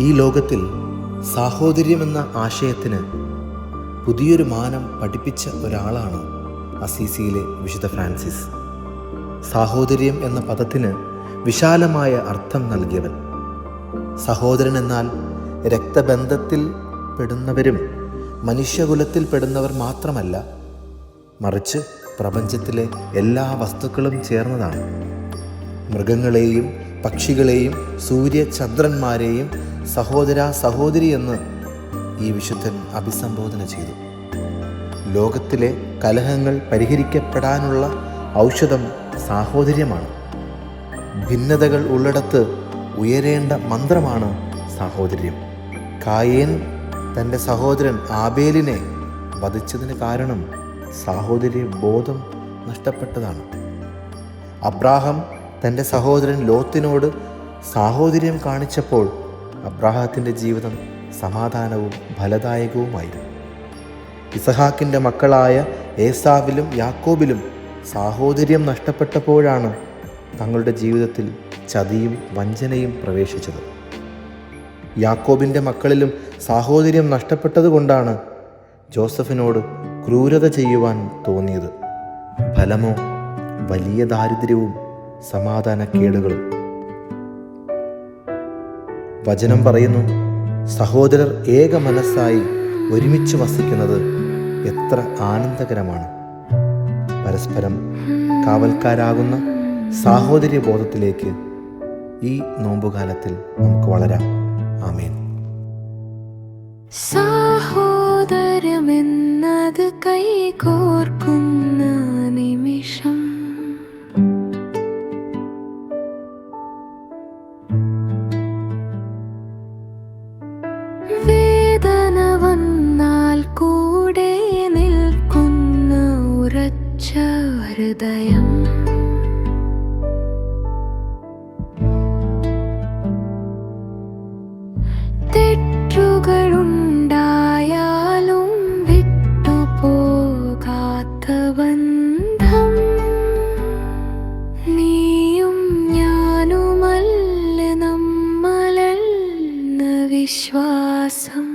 ഈ ലോകത്തിൽ സാഹോദര്യമെന്ന ആശയത്തിന് പുതിയൊരു മാനം പഠിപ്പിച്ച ഒരാളാണ് അസീസിയിലെ വിശുദ്ധ ഫ്രാൻസിസ്. സാഹോദര്യം എന്ന പദത്തിന് വിശാലമായ അർത്ഥം നൽകിയവൻ. സഹോദരൻ എന്നാൽ രക്തബന്ധത്തിൽ പെടുന്നവരും മനുഷ്യകുലത്തിൽ പെടുന്നവർ മാത്രമല്ല, മറിച്ച് പ്രപഞ്ചത്തിലെ എല്ലാ വസ്തുക്കളും ചേർന്നതാണ്. മൃഗങ്ങളെയും പക്ഷികളെയും സൂര്യചന്ദ്രന്മാരെയും സഹോദര സഹോദരി എന്ന് ഈ വിശുദ്ധൻ അഭിസംബോധന ചെയ്തു. ലോകത്തിലെ കലഹങ്ങൾ പരിഹരിക്കപ്പെടാനുള്ള ഔഷധം സാഹോദര്യമാണ്. ഭിന്നതകൾ ഉള്ളിടത്ത് ഉയരേണ്ട മന്ത്രമാണ് സാഹോദര്യം. കായേൻ തൻ്റെ സഹോദരൻ ആബേലിനെ വധിച്ചതിന് കാരണം സാഹോദര്യ ബോധം നഷ്ടപ്പെട്ടതാണ്. അബ്രാഹാം തൻ്റെ സഹോദരൻ ലോത്തിനോട് സാഹോദര്യം കാണിച്ചപ്പോൾ അബ്രാഹത്തിൻ്റെ ജീവിതം സമാധാനവും ഫലദായകവുമായിരുന്നു. ഇസഹാക്കിൻ്റെ മക്കളായ ഏസാവിലും യാക്കോബിലും സാഹോദര്യം നഷ്ടപ്പെട്ടപ്പോഴാണ് തങ്ങളുടെ ജീവിതത്തിൽ ചതിയും വഞ്ചനയും പ്രവേശിച്ചത്. യാക്കോബിൻ്റെ മക്കളിലും സാഹോദര്യം നഷ്ടപ്പെട്ടതുകൊണ്ടാണ് ജോസഫിനോട് ക്രൂരത ചെയ്യുവാൻ തോന്നിയത്. ഫലമോ വലിയ ദാരിദ്ര്യവും സമാധാനക്കേടുകളും. വചനം പറയുന്നു, സഹോദരർ ഏക മനസ്സായി ഒരുമിച്ച് വസിക്കുന്നത് എത്ര ആനന്ദകരമാണ്. പരസ്പരം കാവൽക്കാരാകുന്ന സാഹോദര്യ ബോധത്തിലേക്ക് ഈ നോമ്പുകാലത്തിൽ നമുക്ക് വളരാം. ആമേൻ. സാഹോദര്യമെന്നത് കൈകോർക്കുന്ന നിമിഷം, വേദന വന്നാൽ കൂടെ നിൽക്കുന്ന ഉറച്ച ഹൃദയം, തെറ്റുകളുണ്ടായാലും വിട്ടുപോകാത്ത ബന്ധം, നീയും ഞാനുമല്ല നമ്മളെന്ന വിശ്വാസം.